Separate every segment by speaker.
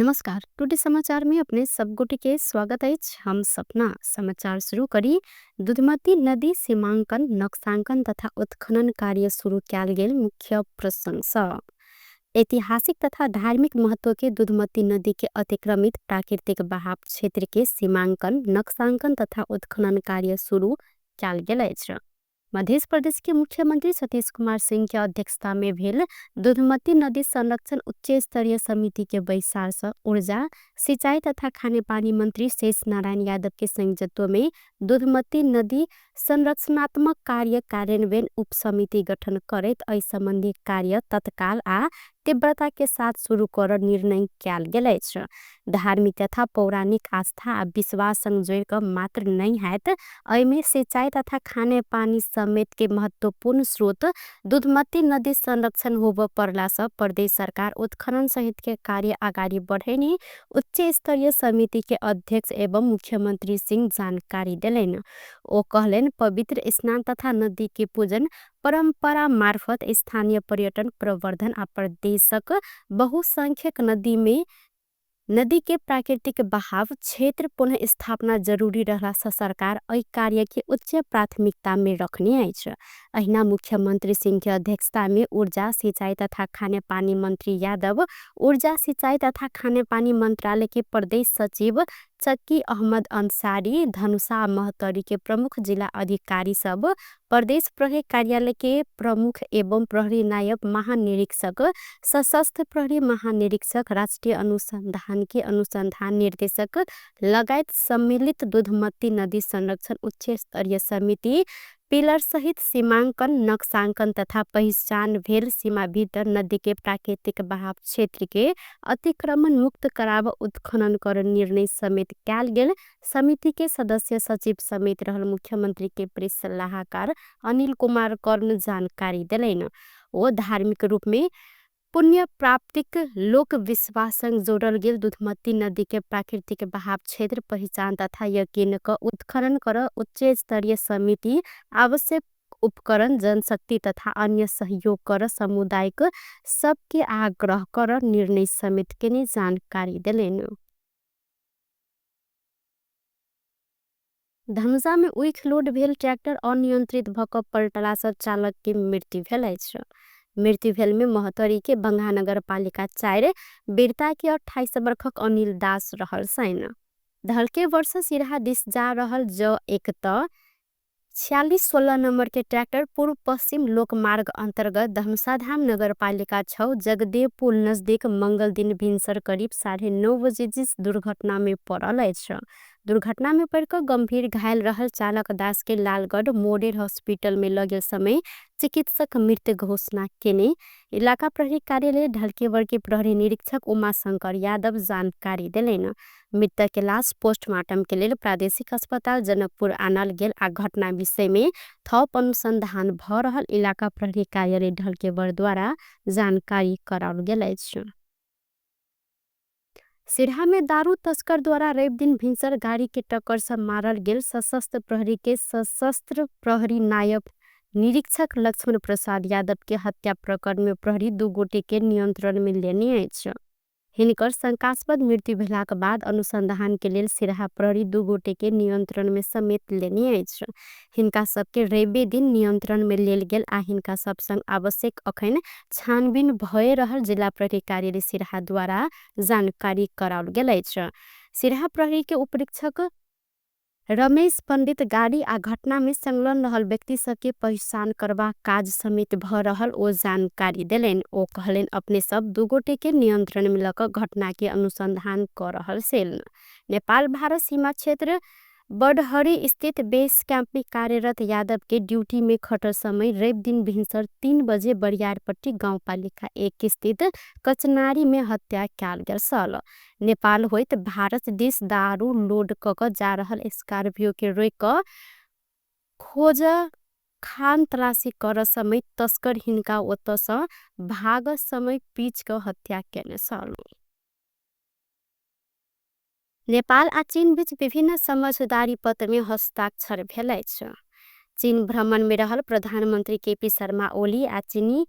Speaker 1: नमस्कार। टुडे समाचार में अपने सब गोटे के स्वागत है। हम सपना समाचार शुरू करी। दुधमती नदी सीमांकन नक्शांकन तथा उत्खनन कार्य शुरू किया गेल मुख्य प्रशंसा। ऐतिहासिक तथा धार्मिक महत्व के दुधमती नदी के अतिक्रमित प्राकृतिक बहाव क्षेत्र के सीमांकन नक्शांकन तथा उत्खनन कार्य शुरू किया गेल अछि। मध्य प्रदेश के मुख्यमंत्री सतीश कुमार सिंह के अध्यक्षता में भेल दुधमती नदी संरक्षण उच्च स्तरीय समिति के बैसार से ऊर्जा सिंचाई तथा खाने पानी मंत्री शेष नारायण यादव के संयोजकत्व में दुधमती नदी संरक्षणात्मक कार्य कार्यान्वयन उप समिति गठन करैत एहि संबंधी कार्य तत्काल आ तीव्रता के साथ शुरू कर निर्णय किया गेल अछि। धार्मिक तथा पौराणिक आस्था आ विश्वास संग जोड़ कर मात्र नहीं हैत, एहिमे सिंचाई तथा खाने पानी समेत के महत्वपूर्ण स्रोत दुधमती नदी संरक्षण होब पड़ला से प्रदेश सरकार उत्खनन सहित के कार्य आगाड़ी बढ़ेनी उच्च स्तरीय समिति के अध्यक्ष एवं मुख्यमंत्री सिंह जानकारी दिलेन। ओ कहलेन पवित्र स्नान तथा नदी के पूजन परंपरा मार्फत स्थानीय पर्यटन प्रवर्धन आ प्रदेशक बहुसंख्यक नदी के प्राकृतिक बहाव क्षेत्र पुनः स्थापना जरूरी रहला से सरकार एहि कार्य के उच्च प्राथमिकता में रखने अछि। अहिना मुख्यमंत्री सिंह के अध्यक्षता में ऊर्जा सिंचाई तथा खाने पानी मंत्री यादव, ऊर्जा सिंचाई तथा खाने पानी मंत्रालय के प्रदेश सचिव चक्की अहमद अंसारी, धनुषा महतरी के प्रमुख जिला अधिकारी सब, प्रदेश प्रहरी कार्यालय के प्रमुख एवं प्रहरी नायब महानिरीक्षक, सशस्त्र प्रहरी महानिरीक्षक, राष्ट्रीय अनुसंधान के अनुसंधान निर्देशक लगायत सम्मिलित दुधमती नदी संरक्षण उच्च स्तरीय समिति पिलर सहित सीमांकन नक्शांकन तथा पहचान भेल सीमा भीतर नदी के प्राकृतिक बहाव क्षेत्र के अतिक्रमण मुक्त कराव उत्खनन कर निर्णय समेत कियाल गेल। समिति के सदस्य सचिव समेत रहल मुख्यमंत्री के प्रेस सलाहकार अनिल कुमार कर्ण जानकारी दिलेन। वो धार्मिक रूप में पुण्य प्राप्तिक लोक विश्वास संग जोड़ल गेल दुधमती नदी के प्राकृतिक बहाव क्षेत्र पहचान तथा यकीन क उत्खनन कर उच्च स्तरीय समिति आवश्यक उपकरण जनशक्ति तथा अन्य सहयोग कर सामुदायिक सबके आग्रह कर निर्णय समेत के जानकारी दिलेन। धनुषा में उइख लोड भेल ट्रैक्टर अनियंत्रित भक पलटला से चालक के मृत्यु भेल अछि। मृत्यु भेल में महतरी के बंगा नगर पालिका 4 बीरता के 28 वर्षक अनिल दास रहल सैन। धलके वर्ष सिराहा दिस जा रहल ज एक 4616 नंबर के ट्रैक्टर पूर्व पश्चिम लोक मार्ग अंतर्गत धनुषाधाम नगर पालिका 6 जगदेव पुल नजदीक मंगल दिन भिनसर करीब 9:30 बजे जिस दुर्घटना में पड़ल अछि। दुर्घटना में पड़कर गंभीर घायल रहल चालक दास के लालगढ़ मॉडल हॉस्पिटल में लगे समय चिकित्सक मृत घोषणा केने इलाका प्रहरी कार्यालय ढलकेवर के प्रहरी निरीक्षक उमाशंकर यादव जानकारी दिलेन। मृतक के लाश पोस्टमार्टम के लिए प्रादेशिक अस्पताल जनकपुर आनल गेल आ घटना विषय में थप अनुसंधान भ रहल इलाका प्रहरी कार्यालय ढलकेवर द्वारा जानकारी कराल गेल अछि। सिरहा में दारू तस्कर द्वारा रवि दिन भिनसर गाड़ी के टक्कर से मारल गेल सशस्त्र प्रहरी के सशस्त्र प्रहरी नायब निरीक्षक लक्ष्मण प्रसाद यादव के हत्या प्रकरण में प्रहरी 2 गोटे के नियंत्रण में लेने अछि। हिनकर शंकास्पद मृत्यु भेलाक बाद अनुसंधान के लिए सिरहा प्रहरी 2 गोटे के नियंत्रण में समेत लेने अछि। हिनका सबके रवि दिन नियंत्रण में लेल गेल आ हिनका सब संग आवश्यक अखन छानबीन भए रहल जिला प्रहरी कार्यालय सिरहा द्वारा जानकारी कराल गेल अछि। सिरहा प्रहरी के उपरीक्षक रमेश पंडित गाड़ी आ घटना में संलग्न रहल व्यक्ति सबके पहचान करबा काज समेत भ रहल ओ जानकारी दिलेन। ओ कहलेन अपने सब 2 गोटे के नियंत्रण में लकर घटना के अनुसंधान कर रहल सेल। नेपाल भारत सीमा क्षेत्र बडहरी स्थित बेस कैंप में कार्यरत यादव के ड्यूटी में खटल समय रवि दिन भिनसर 3 बजे बरियारपट्टी गांव पालिका 1 स्थित कचनारी में हत्या कियाल गेल सल। नेपाल होइत भारत देश दारू लोड क जा रहल स्कॉर्पियो के रोक खोज खान तलाशी कर समय तस्कर हिनका ओत से भाग समय पीच क हत्या केने सल। नेपाल आ चीन बीच विभिन्न समझदारी पत्र में हस्ताक्षर भेल अछि। चीन भ्रमण में रहल प्रधानमंत्री केपी शर्मा ओली आ चीनी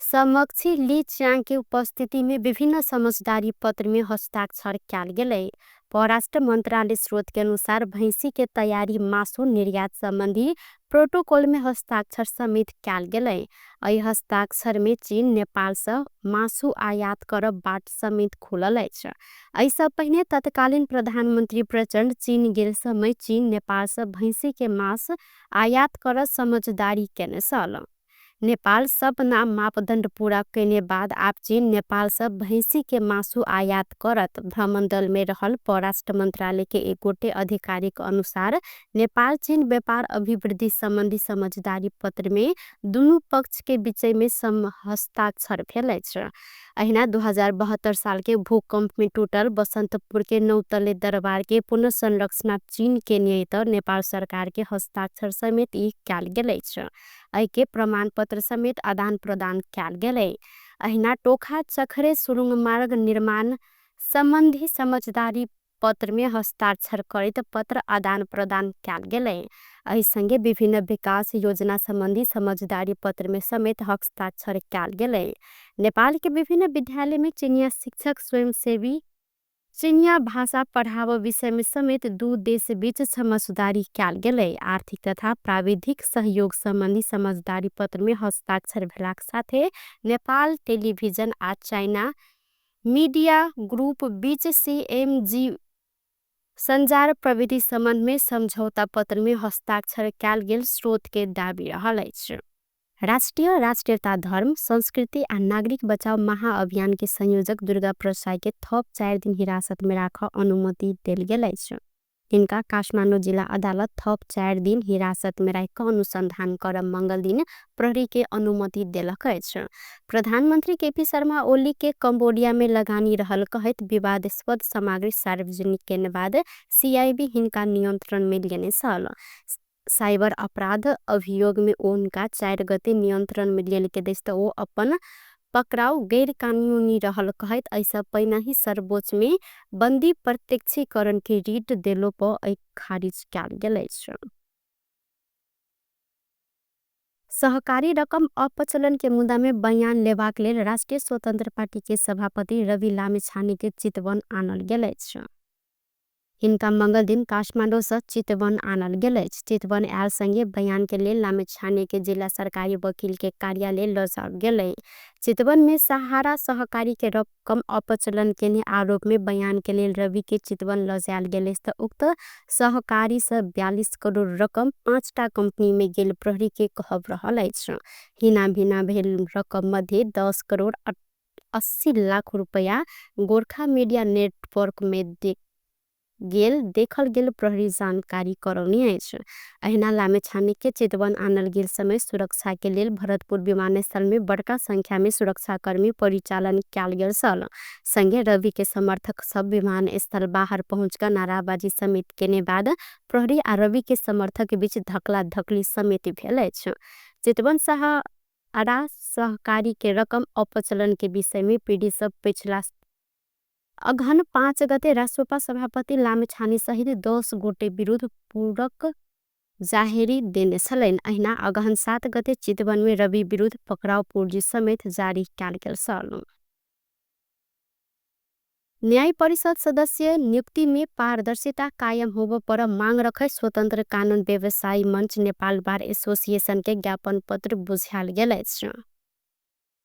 Speaker 1: समकक्षी ली च्याङ के उपस्थिति में विभिन्न समझदारी पत्र में हस्ताक्षर कियाल गेलै। परराष्ट्र मंत्रालय स्रोत के अनुसार भैंसी के तैयारी मासु निर्यात संबंधी प्रोटोकॉल में हस्ताक्षर समेत कियाल गेलै। एहि हस्ताक्षर में चीन नेपाल से मासु आयात करब बाट समेत खुलल अछि। एहि सब पहिने तत्कालीन प्रधानमंत्री प्रचंड चीन गेल समय चीन नेपाल से भैंसी के मांस आयात कर समझदारी केने सल। नेपाल सब नाम मापदंड पूरा करने बाद आप चीन नेपाल से भैंसी के मासु आयात करत। भ्रमण दल में रहल परराष्ट्र मंत्रालय के एक गोटे अधिकारी के अनुसार नेपाल चीन व्यापार अभिवृद्धि संबंधी समझदारी पत्र में दुनू पक्ष के बीच में हस्ताक्षर भेल अछि। अहिना 2072 साल के भूकंप में टूटल बसंतपुर के नौतले दरबार के पुनर्संरचना चीन के नियत नेपाल सरकार के हस्ताक्षर समेत ई कियाल गेल अछि। एहि के प्रमाण पत्र समेत आदान प्रदान कियाल गेलै। अहिना टोखा चखरे सुरुंग मार्ग निर्माण संबंधी समझदारी पत्र में हस्ताक्षर करैत पत्र आदान प्रदान कियाल गेलै। एहि संगे विभिन्न विकास योजना संबंधी समझदारी पत्र में समेत हस्ताक्षर कियाल गेलै। नेपाल के विभिन्न विद्यालय में चीनिया शिक्षक स्वयंसेवी चीनिया भाषा पढ़ाव विषय में समेत दू देश बीच समझदारी कियाल गेलै। आर्थिक तथा प्राविधिक सहयोग संबंधी समझदारी पत्र में हस्ताक्षर भेलाक साथे नेपाल टेलीविजन आ चाइना मीडिया ग्रुप बीच CMG संचार प्रविधि संबंध में समझौता पत्र में हस्ताक्षर कियाल गेल स्रोत के दाबी रहल अछि। राष्ट्रीय राष्ट्रीयता धर्म संस्कृति आ नागरिक बचाव महाअभियान के संयोजक दुर्गा प्रसाद के थप 4 दिन हिरासत में राख अनुमति देल गेल अछि। इनका काठमांडू जिला अदालत थप 4 दिन हिरासत में राख अनुसंधान कर मंगल दिन प्रहरी के अनुमति देलक अछि। प्रधानमंत्री KP शर्मा ओली के कंबोडिया में लगानी रहल कहत विवादास्पद सामग्री सार्वजनिक के बाद CIB हिनका नियंत्रण में लेने सल। साइबर अपराध अभियोग में उनका 4 गते नियंत्रण में लेल के देश ओ अपन पकड़ाव गैर कानूनी रहल कहत ऐसा पहिना ही सर्वोच्च में बंदी प्रत्यक्षीकरण के रीट देलो पर खारिज कियाल गेल अछि। सहकारी रकम अपचलन के मुद्दा में बयान लेबाक लेल राष्ट्रीय स्वतंत्र पार्टी के सभापति रवि लामिछाने के चितवन आनल गेल अछि। इनका मंगल दिन काठमांडू से चितवन आनल गेल अछि। चितवन आयल संगे बयान के लेल लामिछाने के जिला सरकारी वकील के कार्यालय ल जाल गेलै। चितवन में सहारा सहकारी के रकम अपचलन के आरोप में बयान के लेल रवि के चितवन ल जाल गेल त उक्त सहकारी से 42 करोड़ रकम 5टा कंपनी में गेल प्रहरी के कहब रहल अछि। हिना भिना भेल रकम मध्ये 10 करोड़ 80 लाख रुपया गोरखा मीडिया नेटवर्क में देखल गेल प्रहरी जानकारी करौनी अछि। अहिना लामिछाने के चितवन आनल गेल समय सुरक्षा के लेल भरतपुर विमानस्थल में बड़का संख्या में सुरक्षाकर्मी परिचालन कियाल गेल सल। संगे रवि के समर्थक सब विमानस्थल बाहर पहुंचकर नाराबाजी समेत केने बाद प्रहरी आ रवि के समर्थक के बीच धकला धकली समेत भेल अछि। चितवन सहारा सहकारी के रकम अपचलन के विषय में पीढ़ी सब पिछला अगहन 5 गते राष्ट्रसभा सभापति लामिछाने सहित 10 गोटे विरुद्ध पूरक जाहेरी देने छलैन। अहिना अगहन 7 गते चितवन में रवि विरुद्ध पकड़ाव पूर्जी समेत जारी कियाल गेल छल। न्याय परिषद सदस्य नियुक्ति में पारदर्शिता कायम होब पर मांग रखे स्वतंत्र कानून व्यवसायी मंच नेपाल बार एसोसिएशन के ज्ञापन पत्र बुझायल गेल अछि।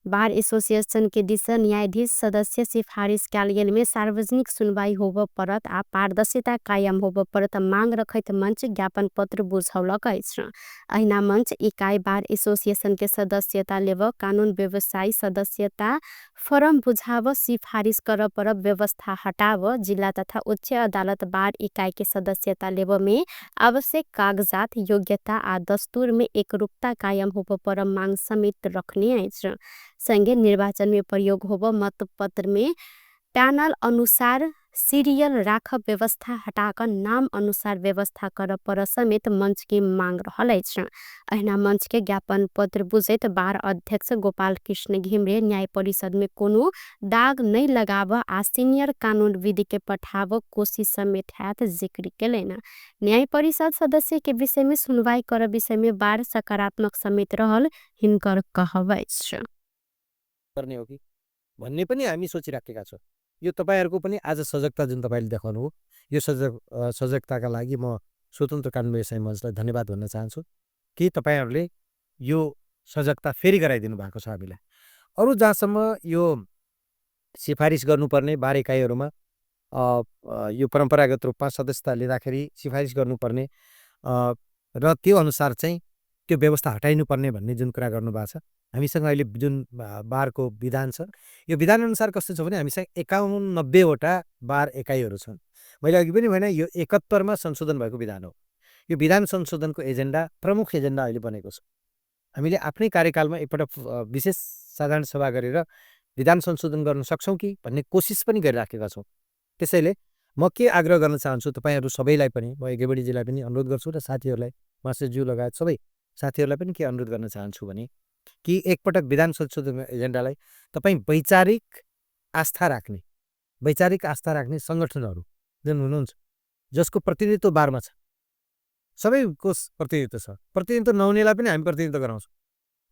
Speaker 1: बार एसोसिएशन के दिशा न्यायाधीश सदस्य सिफारिश कियाल गेल में सार्वजनिक सुनवाई होब परत आ पारदर्शिता कायम होब परत मांग रखैत मंच ज्ञापन पत्र बुझौलक अछि। अहिना मंच इकाई बार एसोसिएशन के सदस्यता लेब कानून व्यवसायी सदस्यता फॉर्म बुझाव सिफारिश कर पर व्यवस्था हटाव जिला तथा उच्च अदालत बार इकाई के सदस्यता लेब में आवश्यक कागजात योग्यता आ दस्तूर में एकरूपता कायम होब पर मांग समेत रखने अछि। संगे निर्वाचन में प्रयोग होब मतपत्र में पैनल अनुसार सीरियल राख व्यवस्था हटाकर नाम अनुसार व्यवस्था कर पर समेत मंच की मांग रहल अछि। अहिना मंच के ज्ञापन पत्र बुझैत बार अध्यक्ष गोपाल कृष्ण घिमरे न्याय परिषद में कोनो दाग नहीं लगाव आ सीनियर कानून विधि के पठाव कोशिश समेत हैत जिक्र केलैन। न्याय परिषद सदस्य के विषय में सुनवाई कर विषय में बार सकारात्मक समेत रहल हिनकर कहब अछि।
Speaker 2: गर्ने हो कि भन्ने पनि हामी सोचिराखेका छौँ। यो तपाईँहरूको पनि आज सजगता जुन तपाईँले देखाउनु हो, यो सजगताका लागि म स्वतन्त्र कानुन व्यवसाय मञ्चलाई धन्यवाद भन्न चाहन्छु कि तपाईँहरूले यो सजगता फेरि गराइदिनु भएको छ हामीलाई। अरू जहाँसम्म यो सिफारिस गर्नुपर्ने बार एकाइहरूमा यो परम्परागत रूपमा सदस्यता लिँदाखेरि सिफारिस गर्नुपर्ने र त्यो अनुसार चाहिँ त्यो व्यवस्था हटाइनुपर्ने भन्ने जुन कुरा गर्नुभएको छ, हामीसँग अहिले जुन बारको विधान छ, यो विधान अनुसार कस्तो छ भने हामीसँग 91वटा बार एकाइहरू छन्। मैले अघि पनि भने यो 71मा संशोधन भएको विधान हो। यो विधान संशोधनको एजेन्डा प्रमुख एजेन्डा अहिले बनेको छ। हामीले आफ्नै कार्यकालमा एकपल्ट विशेष साधारण सभा गरेर विधान संशोधन गर्न सक्छौँ कि भन्ने कोसिस पनि गरिराखेका छौँ। त्यसैले म के आग्रह गर्न चाहन्छु तपाईँहरू सबैलाई पनि, म एकेबडीजीलाई पनि अनुरोध गर्छु र साथीहरूलाई, मास्टरज्यू लगायत सबै साथीहरूलाई पनि के अनुरोध गर्न चाहन्छु भने कि एकपटक विधान संशोधन एजेन्डालाई तपाईँ वैचारिक आस्था राख्ने सङ्गठनहरू जुन हुनुहुन्छ, जसको प्रतिनिधित्व बारमा छ, सबैको प्रतिनिधित्व छ, प्रतिनिधित्व नहुनेलाई पनि हामी प्रतिनिधित्व गराउँछौँ।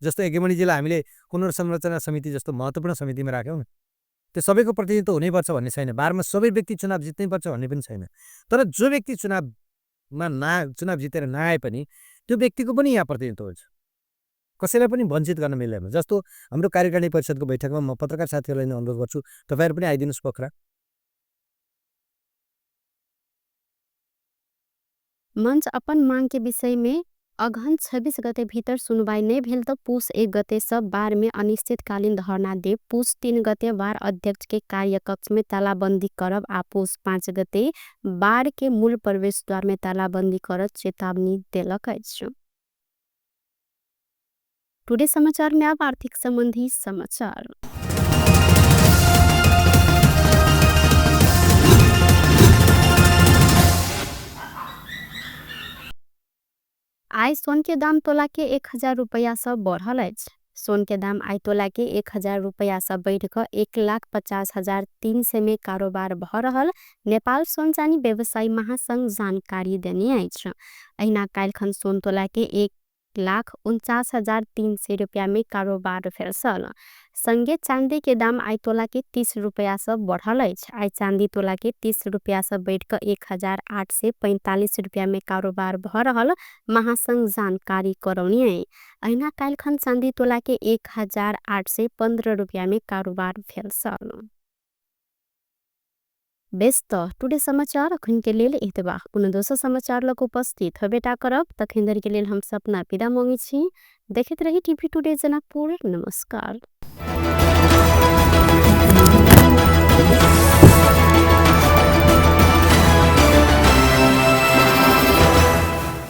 Speaker 2: जस्तो एकेमणिजीलाई हामीले पुनर्संरचना समिति जस्तो महत्त्वपूर्ण समितिमा राख्यौँ, त्यो सबैको प्रतिनिधित्व हुनैपर्छ भन्ने छैन। बारमा सबै व्यक्ति चुनाव जित्नै पर्छ भन्ने पनि छैन। तर जो व्यक्ति चुनाव जितेर नआए पनि त्यो व्यक्तिको पनि यहाँ प्रतिनिधित्व हुन्छ। कसैलाई पनि वञ्चित गर्न मिल्दैन। जस्तो हाम्रो कार्यकारिणी परिषदको बैठकमा म पत्रकार साथीहरूलाई नै अनुरोध गर्छु, तपाईँहरू पनि आइदिनुहोस् पोखरा।
Speaker 1: मंच अपन मांग के विषय में अगहन 26 गते भीतर सुनवाई नहीं भेल तो पूस 1 गते सब बार में अनिश्चितकालीन धरना दे। पूस 3 गते बार अध्यक्ष के कार्यकक्ष में तालाबंदी करब आ पूस 5 गते बार के मूल प्रवेश द्वार में तालाबंदी करब चेतावनी देलक अछि। टुडे समाचार में अब आर्थिक संबंधी समाचार। आय सोन के दाम तोला के 1000 रुपया से बढ़ल अछि। सोन के दाम आय तोला के 1000 रुपया से बढ़ कर 1,50,300 में कारोबार भ रहल नेपाल सोन चानी व्यवसायी महासंघ जानकारी देने अछि। अहिना काल्खन सोन तोला के 1,49,300 रुपया में कारोबार भेल छल। संगे चांदी के दाम आय तोला के 30 रुपया से बढ़ल अछि। आय चांदी तोला के 30 रुपया से बढ़ कर 1,845 रुपया में कारोबार भ रहल महासंघ जानकारी करौनी। अहिना काल्खन चांदी तोला के 1,815 रुपया में कारोबार भेल छल। व्यस्त टुडे समाचार अखन के लेल एतबा। पुनः दोसर समाचार लग उपस्थित हेबेटा करब। तखन के लेल हम सपना विदा मांगे छी। देखैत रही टीवी टुडे जनकपुर। नमस्कार।